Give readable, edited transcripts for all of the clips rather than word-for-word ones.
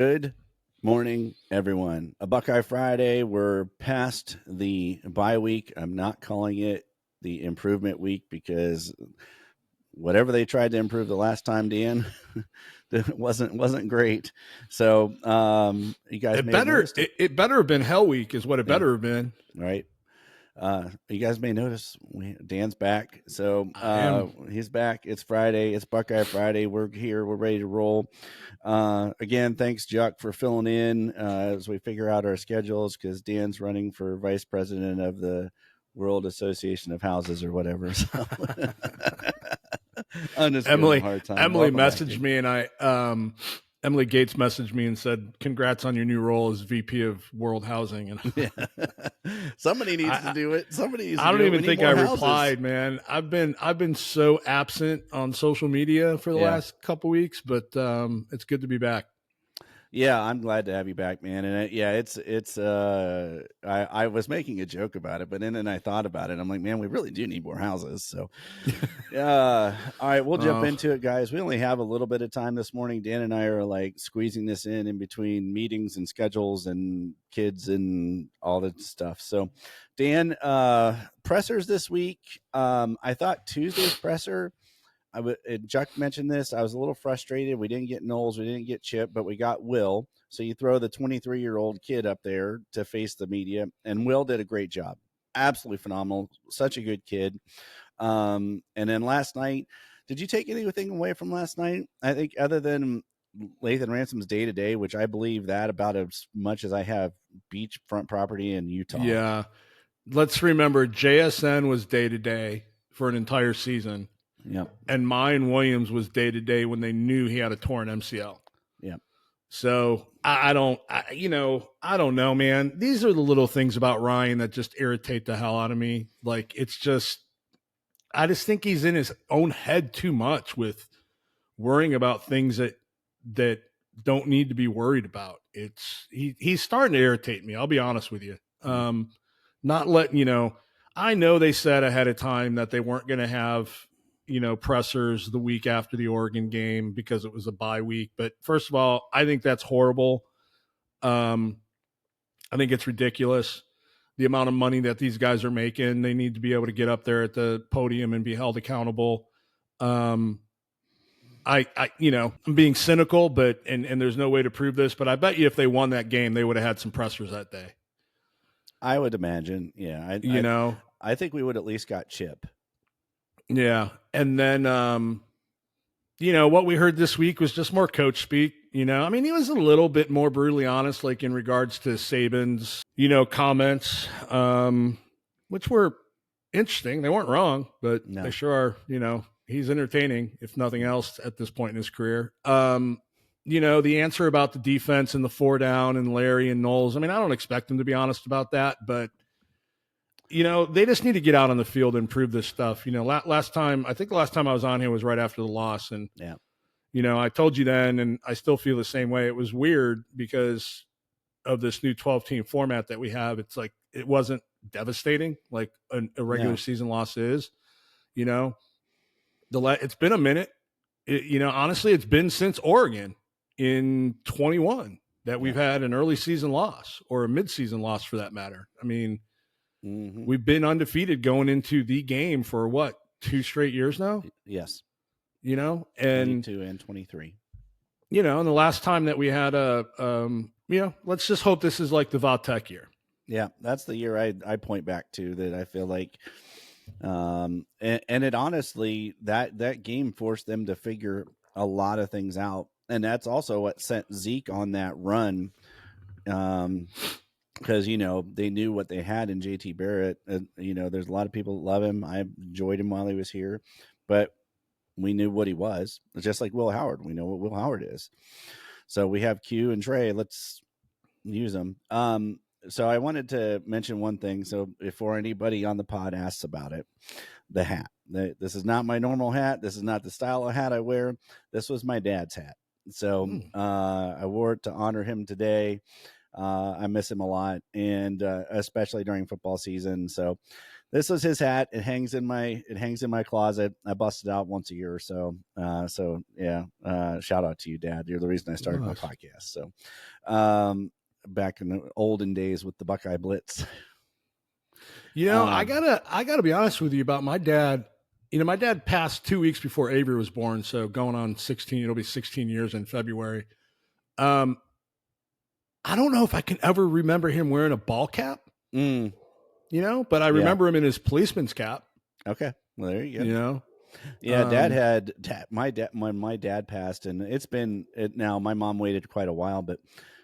Good morning, everyone. A Buckeye Friday. We're past the bye week. I'm not calling it the improvement week because whatever they tried to improve the last time, Dan, it wasn't great. So you guys may have noticed it. It better have been Hell Week, is what it better have been. Right. You guys may notice Dan's back. So he's back. It's Friday. It's Buckeye Friday. We're here. We're ready to roll. Again, thanks, Chuck, for filling in as we figure out our schedules because Dan's running for vice president of the World Association of Houses or whatever. So I'm just Emily, a hard time. Emily messaged me, and Emily Gates messaged me and said, "Congrats on your new role as VP of World Housing." And yeah. Somebody needs to do it. Somebody needs to I don't even think I houses. replied, man. I've been so absent on social media for the last couple weeks, but it's good to be back. Yeah, I'm glad to have you back, man. And I was making a joke about it, but then I thought about it. I'm like, man, we really do need more houses. So, all right, we'll jump into it, guys. We only have a little bit of time this morning. Dan and I are like squeezing this in between meetings and schedules and kids and all that stuff. So, Dan, pressers this week. I thought Tuesday's presser. Chuck mentioned this. I was a little frustrated. We didn't get Knowles. We didn't get Chip, but we got Will. So you throw the 23-year-old kid up there to face the media, and Will did a great job. Absolutely phenomenal. Such a good kid. And then last night, did you take anything away from last night? I think other than Lathan Ransom's day-to-day, which I believe that about as much as I have beachfront property in Utah. Yeah. Let's remember JSN was day-to-day for an entire season. Yep. And Mayan Williams was day-to-day when they knew he had a torn MCL. Yeah. So I don't know, man. These are the little things about Ryan that just irritate the hell out of me. Like, I just think he's in his own head too much with worrying about things that don't need to be worried about. He's starting to irritate me. I'll be honest with you. Not letting, I know they said ahead of time that they weren't going to have, pressers the week after the Oregon game because it was a bye week. But first of all, I think that's horrible. I think it's ridiculous. The amount of money that these guys are making, they need to be able to get up there at the podium and be held accountable. I'm being cynical, but and there's no way to prove this, but I bet you if they won that game, they would have had some pressers that day. I would imagine. Yeah. I think we would at least got Chip. Yeah. And then, what we heard this week was just more coach speak. He was a little bit more brutally honest, like in regards to Saban's, comments, which were interesting. They weren't wrong, but they sure are, he's entertaining, if nothing else, at this point in his career. The answer about the defense and the 4 down and Larry and Knowles, I don't expect them to be honest about that, but they just need to get out on the field and prove this stuff. Last time I was on here was right after the loss. And, I told you then, and I still feel the same way. It was weird because of this new 12-team format that we have. It's like, it wasn't devastating like a regular season loss is, it's been a minute. Honestly, it's been since Oregon in 21 that we've had an early season loss or a mid-season loss for that matter. We've been undefeated going into the game for 2 straight years now? Yes. And 22 and 23. And the last time that we had let's just hope this is like the Vautech year. Yeah, that's the year I point back to that I feel like and it honestly that game forced them to figure a lot of things out. And that's also what sent Zeke on that run. Because, they knew what they had in JT Barrett. There's a lot of people that love him. I enjoyed him while he was here, but we knew what he was. It's just like Will Howard. We know what Will Howard is. So we have Q and Trey. Let's use them. So I wanted to mention one thing. So before anybody on the pod asks about it, the hat. This is not my normal hat. This is not the style of hat I wear. This was my dad's hat. So I wore it to honor him today. I miss him a lot, and especially during football season. So This was his hat. It hangs in my closet. I bust it out once a year or so. So yeah, shout out to you, Dad. You're the reason I started my podcast. So, back in the olden days with the Buckeye Blitz. I gotta be honest with you about my dad. My dad passed 2 weeks before Avery was born, so going on 16. It'll be 16 years in February. I don't know if I can ever remember him wearing a ball cap. But I remember him in his policeman's cap. Okay, well there you go. Yeah, Dad had my dad when my dad passed, and it's been now. My mom waited quite a while, but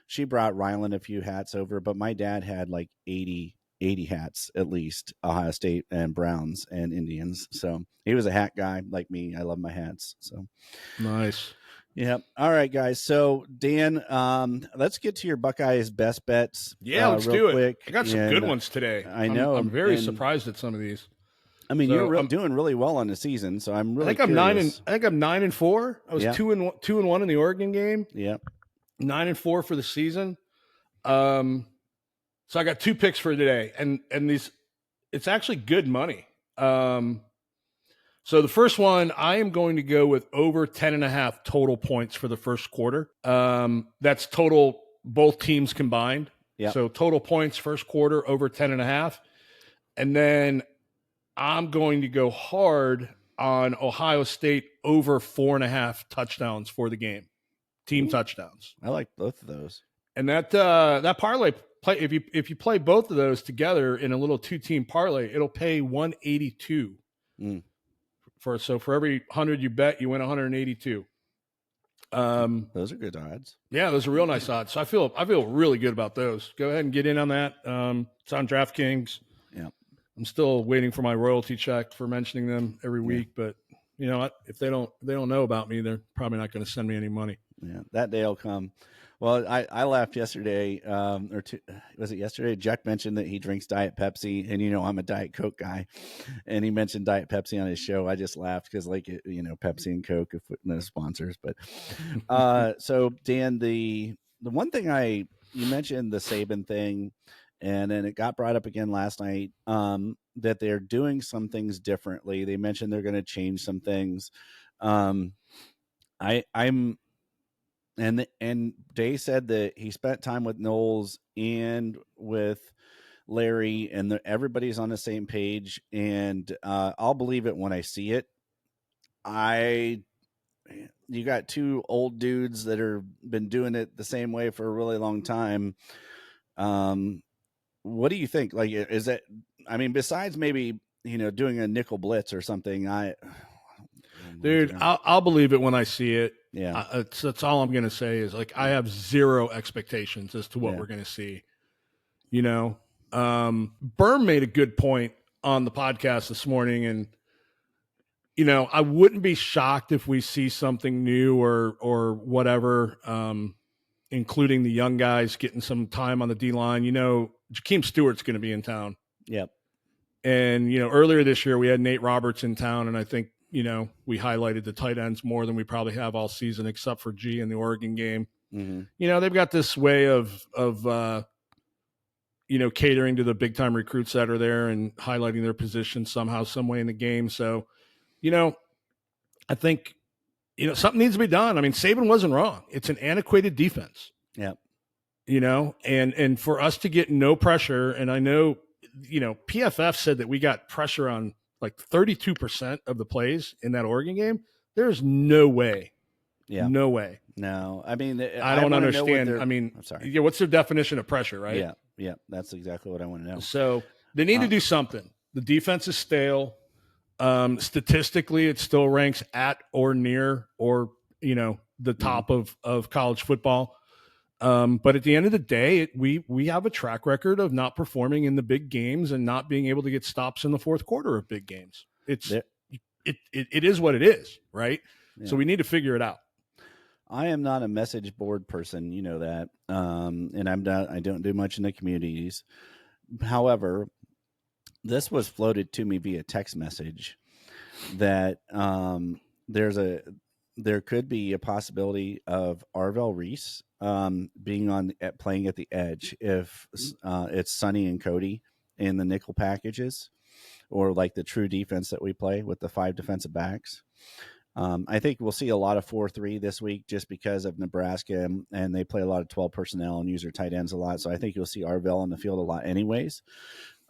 she brought Rylan a few hats over. But my dad had like 80 hats at least, Ohio State and Browns and Indians. So he was a hat guy like me. I love my hats. So nice. Yeah. All right, guys. So Dan, let's get to your Buckeyes best bets. Yeah, let's do it. Quick. I got some good ones today. I know. I'm very surprised at some of these. I mean, you're doing really well on the season, so I'm really. I think I'm 9-4. I was 2-1 in the Oregon game. Yeah. 9-4 for the season. So I got 2 picks for today, and these, it's actually good money. So the first one, I am going to go with over 10.5 total points for the first quarter. That's total, both teams combined. Yeah. So total points first quarter over 10.5, and then I'm going to go hard on Ohio State over 4.5 touchdowns for the game, team touchdowns. I like both of those. And that parlay play, if you play both of those together in a little 2-team parlay, it'll pay 182. So for every 100 you bet, you win 182. Those are good odds. Yeah, those are real nice odds. So I feel really good about those. Go ahead and get in on that. It's on DraftKings. Yeah. I'm still waiting for my royalty check for mentioning them every week, but you know what? If they don't know about me, they're probably not going to send me any money. Yeah, that day will come. Well, I laughed yesterday, was it yesterday? Jack mentioned that he drinks Diet Pepsi, and I'm a Diet Coke guy, and he mentioned Diet Pepsi on his show. I just laughed because, Pepsi and Coke, if no sponsors. But so Dan, the one thing you mentioned the Saban thing, and then it got brought up again last night, that they're doing some things differently. They mentioned they're going to change some things. And Day said that he spent time with Knowles and with Larry, and everybody's on the same page. And I'll believe it when I see it. You got 2 old dudes that are been doing it the same way for a really long time. What do you think? Like, is that? I mean, besides maybe doing a nickel blitz or something, Dude, I'll believe it when I see it. Yeah, that's all I'm going to say is I have zero expectations as to what we're going to see. Berm made a good point on the podcast this morning, and I wouldn't be shocked if we see something new or whatever, including the young guys getting some time on the D line. Jakeem Stewart's going to be in town. Yep. And earlier this year we had Nate Roberts in town, and I think we highlighted the tight ends more than we probably have all season, except for G in the Oregon game. Mm-hmm. They've got this way of catering to the big time recruits that are there and highlighting their position somehow, some way in the game. So, I think, something needs to be done. I mean, Saban wasn't wrong. It's an antiquated defense. Yeah. And for us to get no pressure, and I know, PFF said that we got pressure on like 32% of the plays in that Oregon game. There's no way. Yeah. No way. No. I mean, I don't understand. I'm sorry. Yeah. What's their definition of pressure, right? Yeah. Yeah. That's exactly what I want to know. So they need to do something. The defense is stale. Statistically, it still ranks at or near or, the top of college football. But at the end of the day, we have a track record of not performing in the big games and not being able to get stops in the fourth quarter of big games. It is what it is, right? Yeah. So we need to figure it out. I am not a message board person, that, and I don't do much in the communities. However, this was floated to me via text message that there could be a possibility of Arvell Reese being playing at the edge if it's Sonny and Cody in the nickel packages. or like the true defense that we play with the 5 defensive backs. I think we'll see a lot of 4-3 this week just because of Nebraska, and they play a lot of 12 personnel and use their tight ends a lot. So I think you'll see Arvell on the field a lot anyways.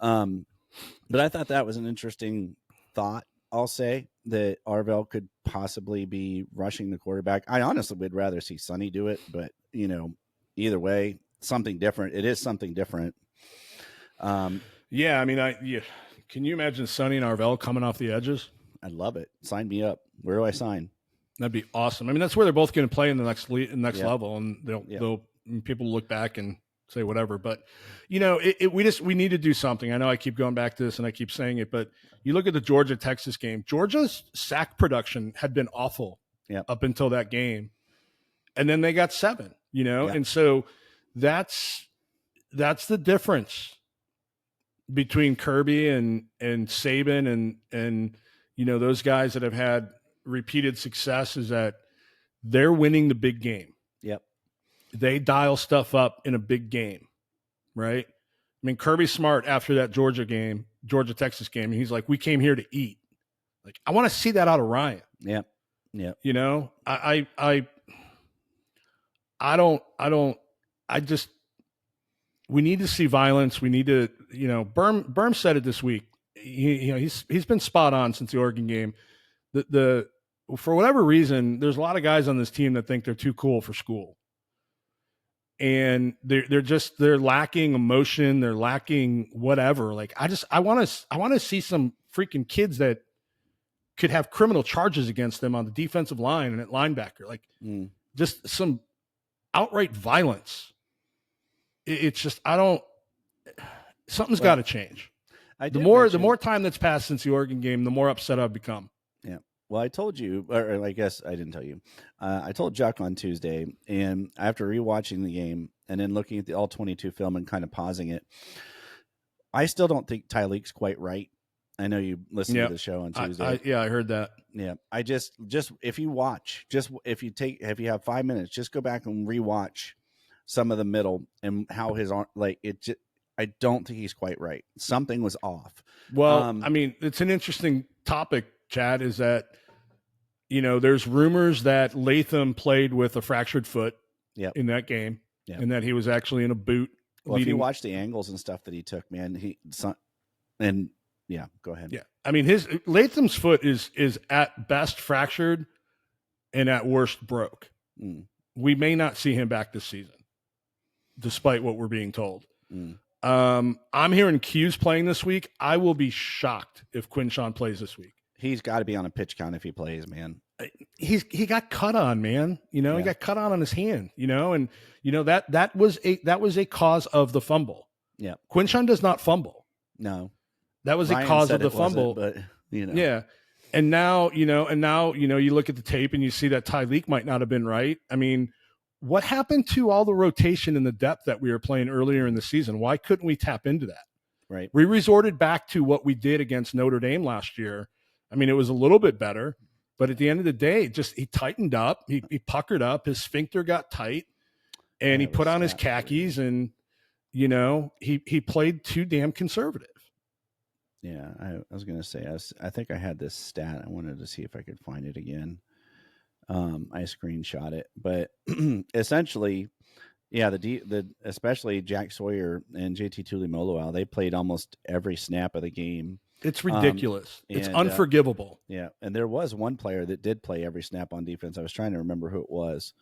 But I thought that was an interesting thought. I'll say that Arvell could possibly be rushing the quarterback. I honestly would rather see Sonny do it, but either way, something different. It is something different. Yeah, I mean, can you imagine Sonny and Arvell coming off the edges? I'd love it. Sign me up. Where do I sign? That'd be awesome. I mean, that's where they're both going to play in the next level, and they'll people look back and say whatever. But we need to do something. I know I keep going back to this and I keep saying it, but you look at the Georgia-Texas game. Georgia's sack production had been awful up until that game, and then they got 7. And so that's the difference between Kirby and Saban and those guys that have had repeated success, is that they're winning the big game. Yep. They dial stuff up in a big game, right? I mean, Kirby Smart, after that Georgia-Texas game, he's like, we came here to eat. Like, I want to see that out of Ryan. Yep. Yep. We need to see violence. We need to, Berm said it this week. He's been spot on since the Oregon game. For whatever reason, there's a lot of guys on this team that think they're too cool for school, and they're lacking emotion. They're lacking whatever. Like, I want to see some freaking kids that could have criminal charges against them on the defensive line and at linebacker. Like, just some outright violence. It's just, something's got to change. The more time that's passed since the Oregon game, the more upset I've become. Yeah. Well, I told you, or I guess I didn't tell you. I told Chuck on Tuesday, and after rewatching the game and then looking at the all 22 film and kind of pausing it, I still don't think Tyleek's quite right. I know you listened to the show on Tuesday. I heard that. Yeah. I just if you watch, if you have 5 minutes, just go back and rewatch some of the middle and how his arm, I don't think he's quite right. Something was off. Well, I mean, it's an interesting topic, Chad, is that, there's rumors that Latham played with a fractured foot in that game, and that he was actually in a boot. Well, if you watch the angles and stuff that he took, man, go ahead. Yeah. I mean, Latham's foot is at best fractured and at worst broke. We may not see him back this season, despite what we're being told. I'm hearing Q's playing this week. I will be shocked if Quinshawn plays this week. He's got to be on a pitch count if he plays, man. He got cut on, man. He got cut on his hand, and that was a cause of the fumble. Yeah. Quinshawn does not fumble. No. That was Ryan a cause of the fumble. But Yeah. And now, you look at the tape and you see that Tyleek might not have been right. I mean, what happened to all the rotation and the depth that we were playing earlier in the season? Why couldn't we tap into that? Right. We resorted back to what we did against Notre Dame last year. I mean, it was a little bit better, but at the end of the day, he tightened up, he puckered up, his sphincter got tight, and he put on his khakis, and he played too damn conservative. Yeah, I was going to say, I think I had this stat. I wanted to see if I could find it again. I screenshot it, but essentially, especially Jack Sawyer and JT Tuimoloau, they played almost every snap of the game. It's ridiculous. It's unforgivable. And there was one player that did play every snap on defense. I was trying to remember who it was.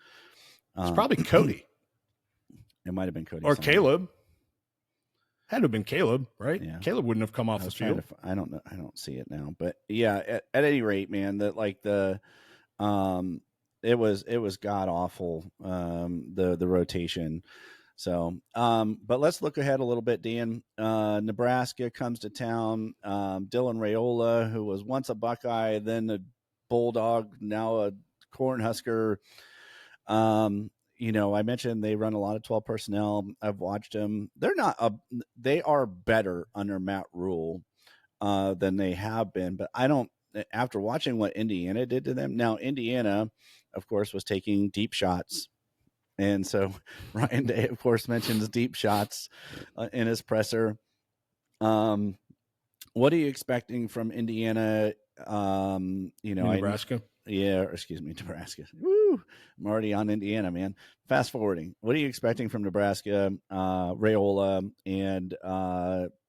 It's probably Cody. It might have been Cody or Caleb. Had to have been Caleb, right? Yeah. Caleb wouldn't have come off the field. I don't know. I don't see it now, but at any rate, man, it was god awful. The rotation. So, but let's look ahead a little bit, Dan. Nebraska comes to town. Dylan Raiola, who was once a Buckeye, then a Bulldog, now a Cornhusker. I mentioned they run a lot of 12 personnel. I've watched them. They are better under Matt Rule than they have been, but after watching what Indiana did to them. Now, Indiana, of course, was taking deep shots. And so Ryan Day, of course, mentions deep shots in his presser. What are you expecting from Indiana? Nebraska. Nebraska. Woo! I'm already on Indiana, man. Fast forwarding. What are you expecting from Nebraska? Raiola, and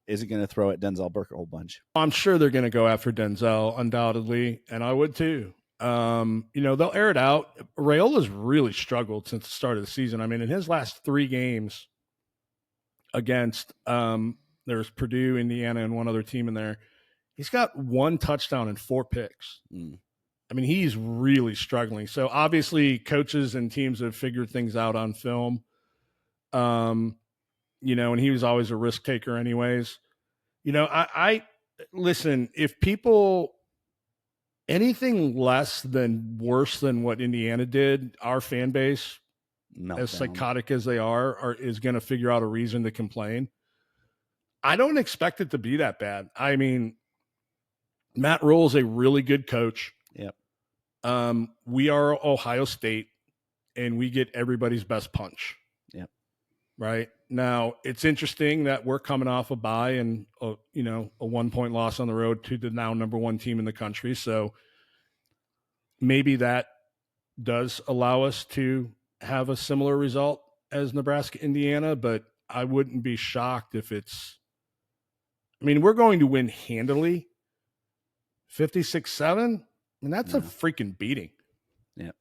is he going to throw at Denzel Burke a whole bunch? I'm sure they're going to go after Denzel, undoubtedly, and I would too. They'll air it out. Raiola's really struggled since the start of the season. I mean, in his last 3 games against there's Purdue, Indiana, and one other team in there, he's got 1 touchdown and 4 picks. I mean, he's really struggling. So obviously, coaches and teams have figured things out on film. And he was always a risk taker, anyways. I listen. If people anything less than worse than what Indiana did, our fan base, as psychotic as they is going to figure out a reason to complain. I don't expect it to be that bad. I mean, Matt Rule is a really good coach. Yep. We are Ohio State, and we get everybody's best punch. Yep. Right now, it's interesting that we're coming off a bye and a 1-point loss on the road to the now number 1 team in the country. So maybe that does allow us to have a similar result as Nebraska, Indiana, but I wouldn't be shocked if it's. I mean, we're going to win handily. 56-7. I mean, that's a freaking beating. Yeah.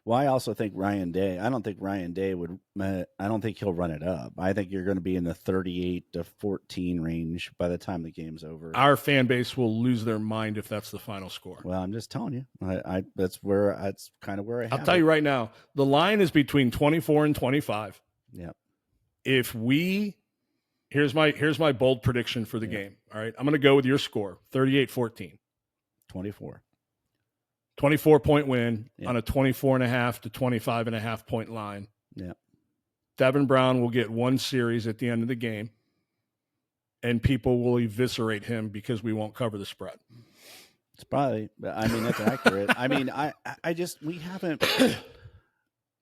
Well, I also think Ryan Day. I don't think Ryan Day would. I don't think he'll run it up. I think you're going to be in the 38-14 range by the time the game's over. Our fan base will lose their mind if that's the final score. Well, I'm just telling you. That's kind of where I. I'll tell you right now. The line is between 24 and 25. Yeah. If here's my bold prediction for the game. All right, I'm going to go with your score: 38-14. 24. 24-point win on a 24.5 to 25.5 point line. Yeah. Devin Brown will get 1 series at the end of the game, and people will eviscerate him because we won't cover the spread. It's probably, that's accurate. We haven't,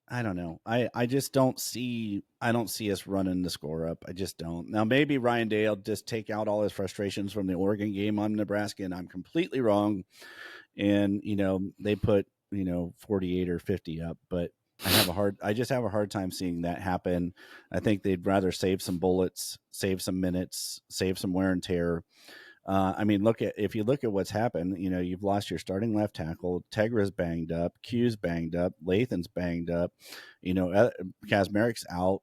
I don't know. I just don't see us running the score up. I just don't. Now, maybe Ryan Day will just take out all his frustrations from the Oregon game on Nebraska, and I'm completely wrong. And, they put, 48 or 50 up, but I just have a hard time seeing that happen. I think they'd rather save some bullets, save some minutes, save some wear and tear. If you look at what's happened, you've lost your starting left tackle. Tegra's banged up. Q's banged up. Lathan's banged up. Kazmarik's out.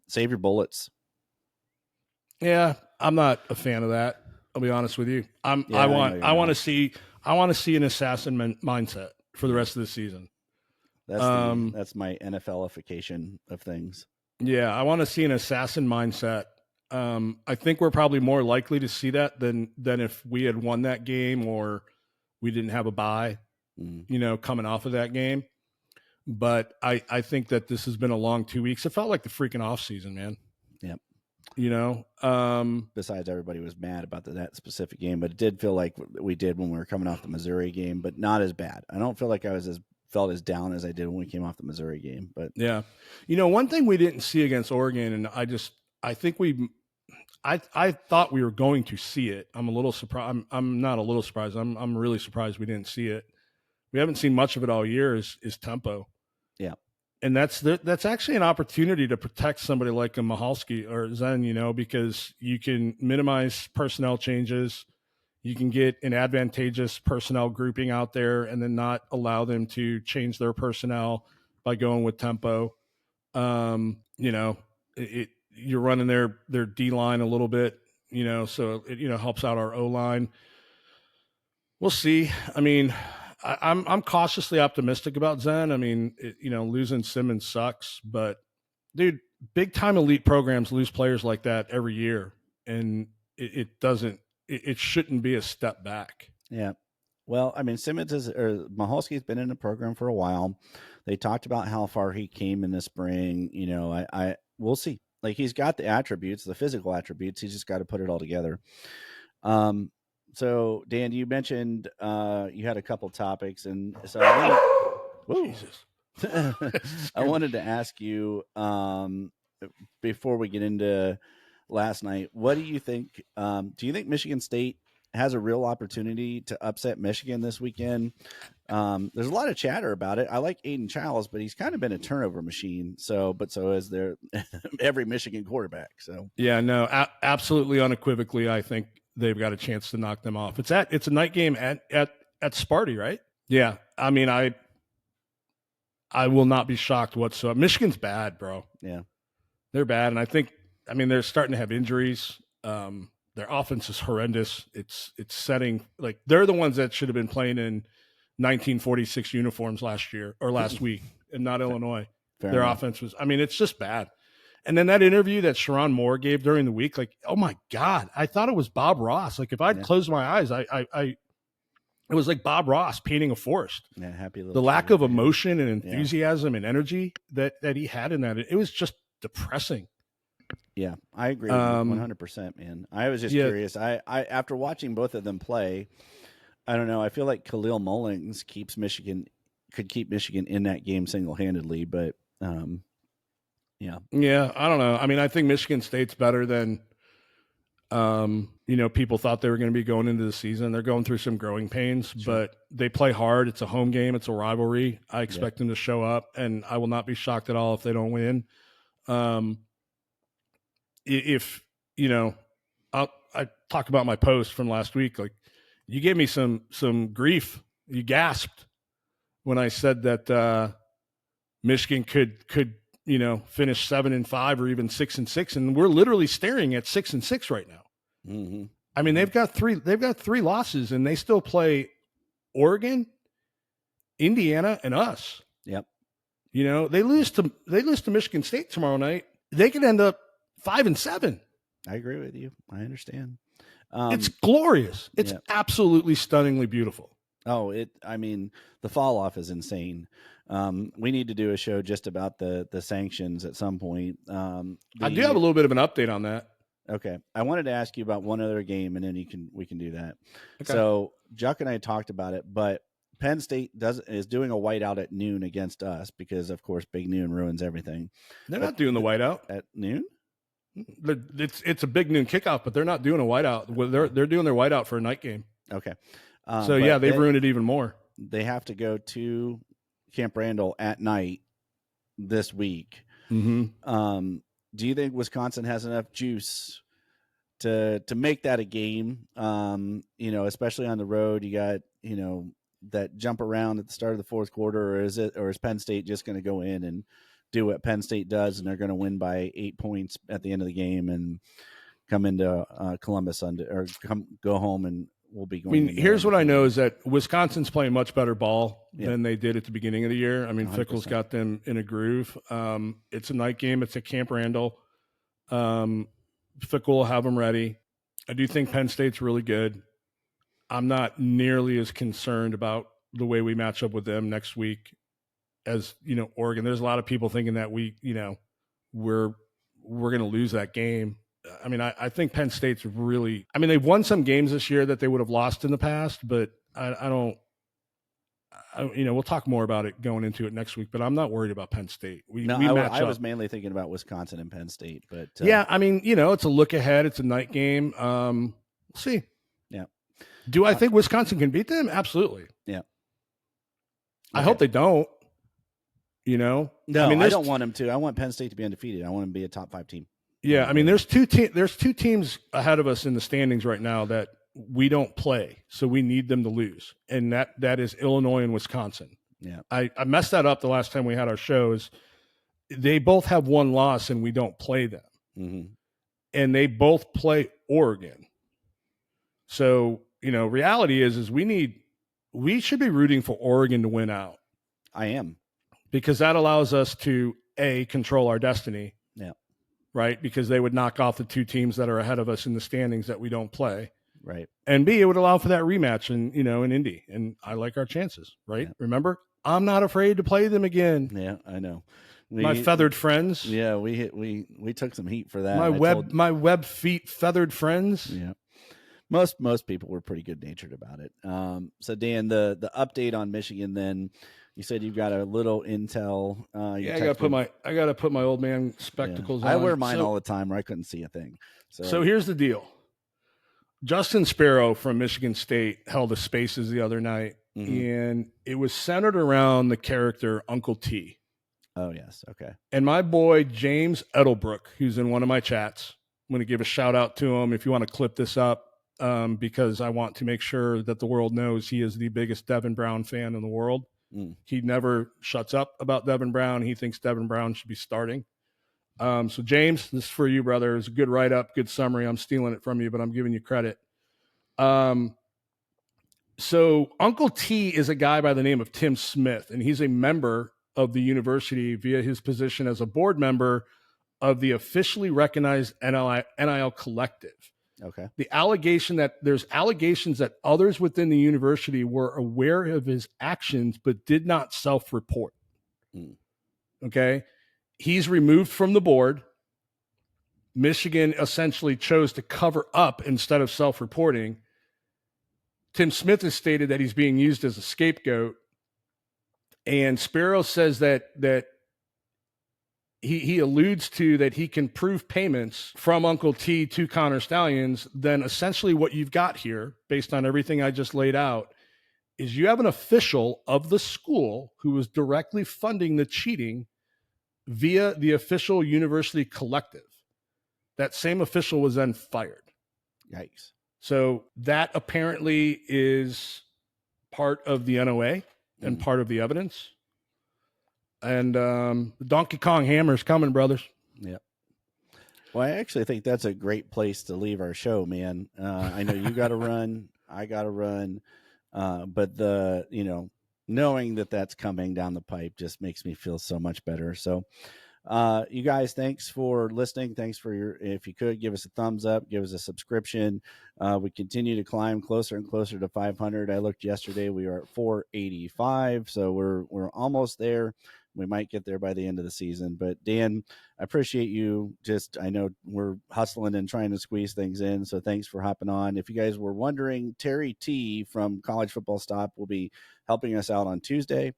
Save your bullets. Yeah, I'm not a fan of that. I'll be honest with you. I want to see an assassin mindset for the rest of the season. That's my NFLification of things. Yeah, I want to see an assassin mindset. I think we're probably more likely to see that than if we had won that game or we didn't have a bye, coming off of that game. But I think that this has been a long 2 weeks. It felt like the freaking off season, man. Yep. Besides, everybody was mad about that specific game, but it did feel like we did when we were coming off the Missouri game, but not as bad. I don't feel like I felt as down as I did when we came off the Missouri game, but yeah, one thing we didn't see against Oregon, and I think I thought we were going to see it. I'm a little surprised. I'm not a little surprised. I'm really surprised we didn't see it. We haven't seen much of it all year. Is tempo. Yeah. And that's actually an opportunity to protect somebody like a Mahalski or Zen, because you can minimize personnel changes. You can get an advantageous personnel grouping out there and then not allow them to change their personnel by going with tempo. You're running their D line a little bit, so it helps out our O line. We'll see. I mean, I'm cautiously optimistic about Zen. I mean, losing Simmons sucks, but dude, big time elite programs lose players like that every year, and it shouldn't be a step back. Yeah. Well, I mean, Mahalski's been in the program for a while. They talked about how far he came in the spring. We'll see. Like, he's got the attributes, the physical attributes. He's just got to put it all together. So, Dan, you mentioned you had a couple topics, and so I wanted to ask you before we get into last night. What do you think? Do you think Michigan State has a real opportunity to upset Michigan this weekend? There's a lot of chatter about it. I like Aiden Childs, but he's kind of been a turnover machine. So is there every Michigan quarterback. So yeah, no, absolutely unequivocally, I think they've got a chance to knock them off. It's a night game at Sparty, right? Yeah, I mean, I will not be shocked whatsoever. Michigan's bad, bro. Yeah, they're bad, and I think they're starting to have injuries. Their offense is horrendous. It's setting like they're the ones that should have been playing in 1946 uniforms last week, and not Illinois. Their offense was. I mean, it's just bad. And then that interview that Sharon Moore gave during the week, like, oh my God, I thought it was Bob Ross. Like, if I'd closed my eyes, it was like Bob Ross painting a forest. Yeah, happy little. The lack of emotion and enthusiasm and energy that he had in that, it was just depressing. Yeah, I agree with 100%, man. I was just curious. I after watching both of them play, I don't know. I feel like Khalil Mullings could keep Michigan in that game single-handedly, but yeah, I don't know. I mean, I think Michigan State's better than people thought they were going to be going into the season. They're going through some growing pains, but they play hard. It's a home game. It's a rivalry. I expect them to show up, and I will not be shocked at all if they don't win. If I talk about my post from last week, like you gave me some grief. You gasped when I said that Michigan could finish 7-5 or even 6-6, and we're literally staring at 6-6 right now. Mm-hmm. I mean, they've got three losses, and they still play Oregon, Indiana, and us. Yep. They lose to Michigan State tomorrow night. They could end up 5-7. I agree with you. I understand. It's glorious. It's absolutely stunningly beautiful. Oh, I mean, the fall off is insane. We need to do a show just about the sanctions at some point. I do have a little bit of an update on that. Okay. I wanted to ask you about one other game, and then we can do that. Okay. So Juck and I talked about it, but Penn State is doing a whiteout at noon against us because, of course, Big Noon ruins everything. They're not doing the whiteout at noon. It's a big noon kickoff, but they're not doing a whiteout. They're doing their whiteout for a night game. Okay. They've ruined it even more. They have to go to Camp Randall at night this week. Mm-hmm. Do you think Wisconsin has enough juice to make that a game? Especially on the road, you got that jump around at the start of the fourth quarter, or is Penn State just going to go in and do what Penn State does, and they're going to win by 8 points at the end of the game and come into Columbus go home and we'll be going. I mean, here's what I know is that Wisconsin's playing much better ball than they did at the beginning of the year. I mean, 100%. Fickle's got them in a groove. It's a night game. It's at Camp Randall. Fickle will have them ready. I do think Penn State's really good. I'm not nearly as concerned about the way we match up with them next week as, Oregon. There's a lot of people thinking that we're going to lose that game. I mean, I think Penn State's really, they've won some games this year that they would have lost in the past, but we'll talk more about it going into it next week, but I'm not worried about Penn State. I was mainly thinking about Wisconsin and Penn State, but it's a look ahead. It's a night game. We'll see. Yeah. Do I think Wisconsin can beat them? Absolutely. Yeah. I hope they don't. No, I don't want them to. I want Penn State to be undefeated. I want them to be a top 5 team. Yeah, I mean, there's two teams ahead of us in the standings right now that we don't play, so we need them to lose, and that is Illinois and Wisconsin. Yeah, I messed that up the last time we had our shows. They both have one loss, and we don't play them, and they both play Oregon. So reality is we should be rooting for Oregon to win out. I am, because that allows us to control our destiny. Yeah. Right, because they would knock off the two teams that are ahead of us in the standings that we don't play. Right. And B, it would allow for that rematch in Indy. And I like our chances, right? Yeah. Remember, I'm not afraid to play them again. Yeah, I know. My feathered friends. Yeah, we took some heat for that. My web feet feathered friends. Yeah. Most people were pretty good natured about it. So Dan, the update on Michigan then, You said you've got a little intel. Yeah, I gotta put my old man spectacles on. I wear mine all the time, or I couldn't see a thing. So here's the deal. Justin Sparrow from Michigan State held a Spaces the other night, and it was centered around the character Uncle T. Oh, yes. Okay. And my boy, James Edelbrook, who's in one of my chats, I'm going to give a shout out to him if you want to clip this up, because I want to make sure that the world knows he is the biggest Devin Brown fan in the world. He never shuts up about Devin Brown. He thinks Devin Brown should be starting. So James, this is for you, brother. It's a good write-up, good summary. I'm stealing it from you, but I'm giving you credit. So Uncle T is a guy by the name of Tim Smith, and he's a member of the university via his position as a board member of the officially recognized NIL collective. Okay. There's allegations that others within the university were aware of his actions but did not self-report. Okay. He's removed from the board. Michigan essentially chose to cover up instead of self-reporting. Tim Smith has stated that he's being used as a scapegoat. And Sparrow says that he alludes to that he can prove payments from Uncle T to Connor Stallions. Then essentially what you've got here, based on everything I just laid out, is you have an official of the school who is directly funding the cheating via the official university collective. That same official was then fired. Yikes. So that apparently is part of the NOA and part of the evidence. And the Donkey Kong hammer's coming, brothers. Yep. Well, I actually think that's a great place to leave our show, man. I know you got to run. I got to run. But knowing that that's coming down the pipe just makes me feel so much better. So, you guys, thanks for listening. Thanks for if you could give us a thumbs up, give us a subscription. We continue to climb closer and closer to 500. I looked yesterday, we are at 485. So we're almost there. We might get there by the end of the season, but Dan, I appreciate you. I know we're hustling and trying to squeeze things in. So thanks for hopping on. If you guys were wondering, Terry T from College Football Stop will be helping us out on Tuesday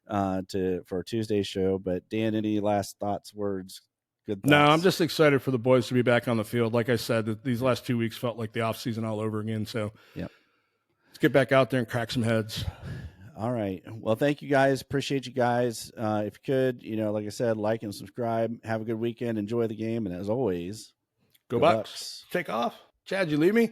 for Tuesday's show. But Dan, any last thoughts, words? Good thoughts? No, I'm just excited for the boys to be back on the field. Like I said, these last 2 weeks felt like the off season all over again. So yep. Let's get back out there and crack some heads. All right. Well, thank you guys. Appreciate you guys. If you could, like I said, like and subscribe. Have a good weekend. Enjoy the game. And as always, go Bucks. Take off. Chad, you leave me?